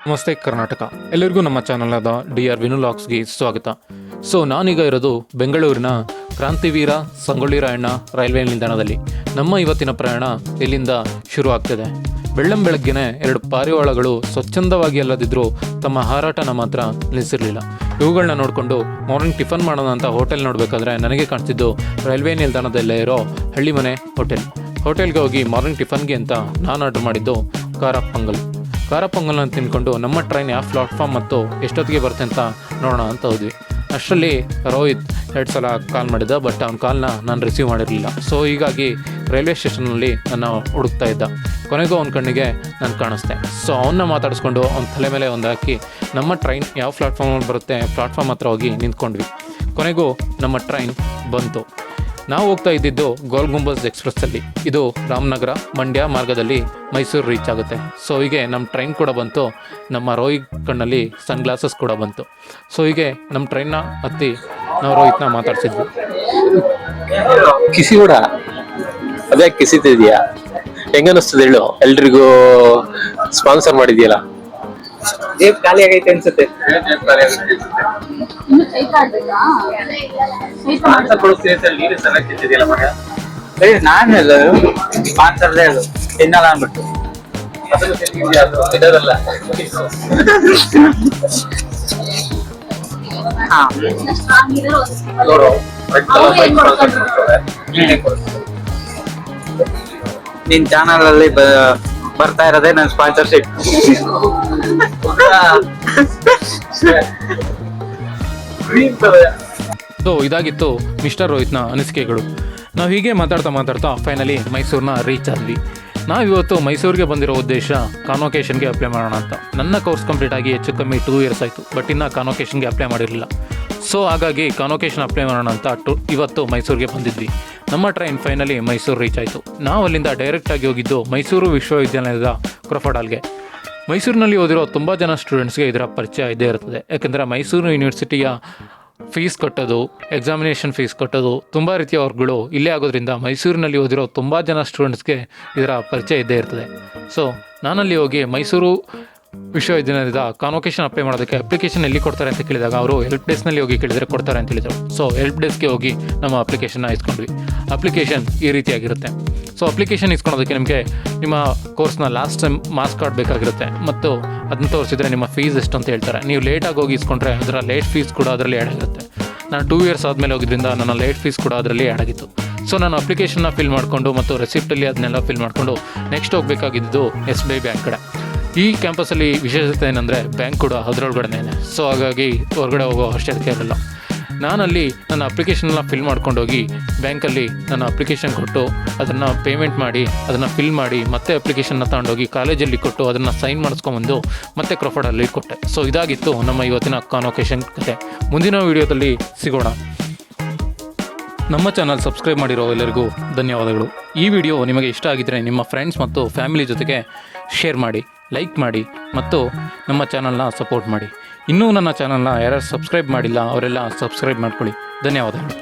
ನಮಸ್ತೆ ಕರ್ನಾಟಕ, ಎಲ್ಲರಿಗೂ ನಮ್ಮ ಚಾನಲ್ DR ವಿನು ಲಾಗ್ಸ್ಗೆ ಸ್ವಾಗತ. ನಾನೀಗ ಇರೋದು ಬೆಂಗಳೂರಿನ ಕ್ರಾಂತಿವೀರ ಸಂಗೊಳ್ಳಿ ರಾಯಣ್ಣ ರೈಲ್ವೆ ನಿಲ್ದಾಣದಲ್ಲಿ. ನಮ್ಮ ಇವತ್ತಿನ ಪ್ರಯಾಣ ಇಲ್ಲಿಂದ ಶುರು ಆಗ್ತಿದೆ. ಬೆಳ್ಳಂಬೆಳಗ್ಗೆನೆ 2 ಪಾರಿವಾಳಗಳು ಸ್ವಚ್ಛಂದವಾಗಿ ಅಲ್ಲದಿದ್ದರೂ ತಮ್ಮ ಹಾರಾಟನ ಮಾತ್ರ ನಿಲ್ಲಿಸಿರಲಿಲ್ಲ. ಇವುಗಳನ್ನ ನೋಡಿಕೊಂಡು ಮಾರ್ನಿಂಗ್ ಟಿಫನ್ ಮಾಡೋಣ ಅಂತ ಹೋಟೆಲ್ ನೋಡಬೇಕಾದ್ರೆ ನನಗೆ ಕಾಣ್ತಿದ್ದು ರೈಲ್ವೆ ನಿಲ್ದಾಣದಲ್ಲೇ ಇರೋ ಹಳ್ಳಿಮನೆ ಹೋಟೆಲ್ಗೆ ಹೋಗಿ ಮಾರ್ನಿಂಗ್ ಟಿಫನ್ಗೆ ಅಂತ ನಾನು ಆರ್ಡರ್ ಮಾಡಿದ್ದು ಖಾರ ಪೊಂಗಲ್ನ ತಿನ್ಕೊಂಡು ನಮ್ಮ ಟ್ರೈನ್ ಯಾವ ಪ್ಲಾಟ್ಫಾರ್ಮ್ ಮತ್ತು ಎಷ್ಟೊತ್ತಿಗೆ ಬರುತ್ತೆ ಅಂತ ನೋಡೋಣ ಅಂತ ಹೋದ್ವಿ. ಅಷ್ಟರಲ್ಲಿ ರೋಹಿತ್ 2 ಸಲ ಕಾಲ್ ಮಾಡಿದ್ದ, ಬಟ್ ಅವ್ನ ಕಾಲ್ನ ನಾನು ರಿಸೀವ್ ಮಾಡಿರಲಿಲ್ಲ. ಹೀಗಾಗಿ ರೈಲ್ವೆ ಸ್ಟೇಷನಲ್ಲಿ ನನ್ನ ಹುಡುಕ್ತಾ ಇದ್ದ. ಕೊನೆಗೂ ಅವನ ಕಣ್ಣಿಗೆ ನಾನು ಕಾಣಿಸ್ದೆ. ಅವನ್ನ ಮಾತಾಡಿಸ್ಕೊಂಡು ಅವ್ನ ತಲೆ ಮೇಲೆ ಒಂದು ಹಾಕಿ ನಮ್ಮ ಟ್ರೈನ್ ಯಾವ ಪ್ಲಾಟ್ಫಾರ್ಮಲ್ಲಿ ಬರುತ್ತೆ ಪ್ಲಾಟ್ಫಾರ್ಮ್ ಹತ್ರ ಹೋಗಿ ನಿಂತ್ಕೊಂಡ್ವಿ. ಕೊನೆಗೂ ನಮ್ಮ ಟ್ರೈನ್ ಬಂತು. ನಾವು ಹೋಗ್ತಾ ಇದ್ದಿದ್ದು ಗೋಲ್ ಗುಂಬಜ್ ಎಕ್ಸ್ಪ್ರೆಸ್ಸಲ್ಲಿ. ಇದು ರಾಮನಗರ ಮಂಡ್ಯ ಮಾರ್ಗದಲ್ಲಿ ಮೈಸೂರು ರೀಚ್ ಆಗುತ್ತೆ. ಹೀಗೆ ನಮ್ಮ ಟ್ರೈನ್ ಕೂಡ ಬಂತು. ನಮ್ಮ ರೋಹಿತ್ ಕಣ್ಣಲ್ಲಿ ಸನ್ಗ್ಲಾಸಸ್ ಕೂಡ ಬಂತು. ಹೀಗೆ ನಮ್ಮ ಟ್ರೈನ್ನ ಹತ್ತಿ ನಾವು ರೋಹಿತ್ನ ಮಾತಾಡ್ಸಿದ್ವಿ. ಕಿಸಿ ಕೂಡ ಅದೇ ಕಿಸಿತಿದ್ಯಾ? ಹೆಂಗನಿಸ್ತದೆ ಹೇಳು? ಎಲ್ರಿಗೂ ಸ್ಪಾನ್ಸರ್ ಮಾಡಿದ್ಯಲ್ಲ. ಜೇಬ್ ಖಾಲಿ ಆಗೈತೆ ಅನ್ಸುತ್ತೆ. ನಾನು ಹೇಳೋದು ಸ್ಪಾನ್ಸರ್ ಹೇಳು ತಿನ್ನಲ್ಲ ಅಂದ್ಬಿಟ್ಟು. ನಿನ್ ಚಾನಲ್ ಅಲ್ಲಿ ಬರ್ತಾ ಇರೋದೇ ನನ್ನ ಸ್ಪಾನ್ಸರ್ಶಿಪ್. ಇದಾಗಿತ್ತು ಮಿಸ್ಟರ್ ರೋಹಿತ್ನ ಅನಿಸಿಕೆಗಳು. ನಾವು ಹೀಗೆ ಮಾತಾಡ್ತಾ ಫೈನಲಿ ಮೈಸೂರನ್ನ ರೀಚ್ ಆದ್ವಿ. ನಾವಿವತ್ತು ಮೈಸೂರಿಗೆ ಬಂದಿರೋ ಉದ್ದೇಶ ಕಾನ್ವೊಕೇಷನ್ಗೆ ಅಪ್ಲೈ ಮಾಡೋಣ ಅಂತ. ನನ್ನ ಕೋರ್ಸ್ ಕಂಪ್ಲೀಟ್ ಆಗಿ ಹೆಚ್ಚು ಕಮ್ಮಿ 2 ಇಯರ್ಸ್ ಆಯಿತು, ಬಟ್ ಇನ್ನು ಕಾನ್ವೊಕೇಷನ್ಗೆ ಅಪ್ಲೈ ಮಾಡಿರಲಿಲ್ಲ. ಹಾಗಾಗಿ ಕಾನ್ವೊಕೇಷನ್ ಅಪ್ಲೈ ಮಾಡೋಣ ಅಂತ ಇವತ್ತು ಮೈಸೂರಿಗೆ ಬಂದಿದ್ವಿ. ನಮ್ಮ ಟ್ರೈನ್ ಫೈನಲಿ ಮೈಸೂರು ರೀಚ್ ಆಯಿತು. ನಾವು ಅಲ್ಲಿಂದ ಡೈರೆಕ್ಟಾಗಿ ಹೋಗಿದ್ದು ಮೈಸೂರು ವಿಶ್ವವಿದ್ಯಾಲಯದ ಕ್ರೊಫಾಡಾಲ್ಗೆ. ಮೈಸೂರಿನಲ್ಲಿ ಓದಿರೋ ತುಂಬ ಜನ ಸ್ಟೂಡೆಂಟ್ಸ್ಗೆ ಇದರ ಪರಿಚಯ ಇದ್ದೇ ಇರ್ತದೆ. ಯಾಕೆಂದರೆ ಮೈಸೂರು ಯೂನಿವರ್ಸಿಟಿಯ ಫೀಸ್ ಕಟ್ಟೋದು, ಎಕ್ಸಾಮಿನೇಷನ್ ಫೀಸ್ ಕಟ್ಟೋದು, ತುಂಬ ರೀತಿಯ ವರ್ಕ್ಗಳು ಇಲ್ಲೇ ಆಗೋದ್ರಿಂದ ಮೈಸೂರಿನಲ್ಲಿ ಓದಿರೋ ತುಂಬ ಜನ ಸ್ಟೂಡೆಂಟ್ಸ್ಗೆ ಇದರ ಪರಿಚಯ ಇದ್ದೇ ಇರ್ತದೆ. ನಾನಲ್ಲಿ ಹೋಗಿ ಮೈಸೂರು ವಿಶ್ವವಿದ್ಯಾಲಯದ ಕಾನ್ವೊಕೇಷನ್ ಅಪ್ಲೈ ಮಾಡೋದಕ್ಕೆ ಅಪ್ಲಿಕೇಶನ್ ಎಲ್ಲಿ ಕೊಡ್ತಾರೆ ಅಂತ ಕೇಳಿದಾಗ ಅವರು ಹೆಲ್ಪ್ ಡೆಸ್ಕ್ನಲ್ಲಿ ಹೋಗಿ ಕೇಳಿದರೆ ಕೊಡ್ತಾರೆ ಅಂತ ಹೇಳಿದರು. ಹೆಲ್ಪ್ ಡೆಸ್ಕ್ಗೆ ಹೋಗಿ ನಮ್ಮ ಅಪ್ಲಿಕೇಶನ್ನ ಇಸ್ಕೊಂಡ್ವಿ. ಅಪ್ಲಿಕೇಶನ್ ಈ ರೀತಿಯಾಗಿರುತ್ತೆ. ಅಪ್ಲಿಕೇಶನ್ ಇಸ್ಕೊಳೋದಕ್ಕೆ ನಿಮಗೆ ನಿಮ್ಮ ಕೋರ್ಸ್ನ ಲಾಸ್ಟ್ ಟೈಮ್ ಮಾರ್ಕ್ಸ್ ಕಾರ್ಡ್ ಬೇಕಾಗಿರುತ್ತೆ ಮತ್ತು ಅದನ್ನ ತೋರಿಸಿದ್ರೆ ನಿಮ್ಮ ಫೀಸ್ ಎಷ್ಟು ಅಂತ ಹೇಳ್ತಾರೆ. ನೀವು ಲೇಟಾಗಿ ಹೋಗಿ ಇಸ್ಕೊಂಡ್ರೆ ಅದರ ಲೇಟ್ ಫೀಸ್ ಕೂಡ ಅದರಲ್ಲಿ ಆ್ಯಡ್ ಆಗುತ್ತೆ. ನಾನು 2 ಇಯರ್ಸ್ ಆದಮೇಲೆ ಹೋಗಿದ್ದರಿಂದ ನನ್ನ ಲೇಟ್ ಫೀಸ್ ಕೂಡ ಅದರಲ್ಲಿ ಆ್ಯಡ್ ಆಗಿತ್ತು. ನಾನು ಅಪ್ಲಿಕೇಶನ್ನ ಫಿಲ್ ಮಾಡಿಕೊಂಡು ಮತ್ತು ರೆಸಿಪ್ಟಲ್ಲಿ ಅದನ್ನೆಲ್ಲ ಫಿಲ್ ಮಾಡಿಕೊಂಡು ನೆಕ್ಸ್ಟ್ ಹೋಗಬೇಕಾಗಿದ್ದು SBI ಬ್ಯಾಂಕ್ ಕಡೆ. ಈ ಕ್ಯಾಂಪಸಲ್ಲಿ ವಿಶೇಷತೆ ಏನಂದರೆ ಬ್ಯಾಂಕ್ ಕೂಡ ಅದರೊಳಗಡೆ. ಹಾಗಾಗಿ ಹೊರಗಡೆ ಹೋಗೋ ಅವಶ್ಯಕತೆ ಇರಲ್ಲ. ನಾನಲ್ಲಿ ನನ್ನ ಅಪ್ಲಿಕೇಶನ್ನ ಫಿಲ್ ಮಾಡ್ಕೊಂಡೋಗಿ ಬ್ಯಾಂಕಲ್ಲಿ ನನ್ನ ಅಪ್ಲಿಕೇಶನ್ ಕೊಟ್ಟು ಅದನ್ನು ಪೇಮೆಂಟ್ ಮಾಡಿ ಅದನ್ನು ಫಿಲ್ ಮಾಡಿ ಮತ್ತೆ ಅಪ್ಲಿಕೇಶನ್ನ ತಗೊಂಡೋಗಿ ಕಾಲೇಜಲ್ಲಿ ಕೊಟ್ಟು ಅದನ್ನು ಸೈನ್ ಮಾಡಿಸ್ಕೊಂಬಂದು ಮತ್ತೆ ಕ್ರೊಫಾಡಲ್ಲಿ ಕೊಟ್ಟೆ. ಇದಾಗಿತ್ತು ನಮ್ಮ ಇವತ್ತಿನ ಕಾನ್ವೊಕೇಷನ್ ಕತೆ. ಮುಂದಿನ ವೀಡಿಯೋದಲ್ಲಿ ಸಿಗೋಣ. ನಮ್ಮ ಚಾನಲ್ ಸಬ್ಸ್ಕ್ರೈಬ್ ಮಾಡಿರೋ ಎಲ್ಲರಿಗೂ ಧನ್ಯವಾದಗಳು. ಈ ವಿಡಿಯೋ ನಿಮಗೆ ಇಷ್ಟ ಆಗಿದ್ದರೆ ನಿಮ್ಮ ಫ್ರೆಂಡ್ಸ್ ಮತ್ತು ಫ್ಯಾಮಿಲಿ ಜೊತೆಗೆ ಶೇರ್ ಮಾಡಿ, ಲೈಕ್ ಮಾಡಿ ಮತ್ತು ನಮ್ಮ ಚಾನಲ್ನ ಸಪೋರ್ಟ್ ಮಾಡಿ. ಇನ್ನೂ ನನ್ನ ಚಾನಲ್ನ ಯಾರು ಸಬ್ಸ್ಕ್ರೈಬ್ ಮಾಡಿಲ್ಲ ಅವರೆಲ್ಲ ಸಬ್ಸ್ಕ್ರೈಬ್ ಮಾಡ್ಕೊಳ್ಳಿ. ಧನ್ಯವಾದಗಳು.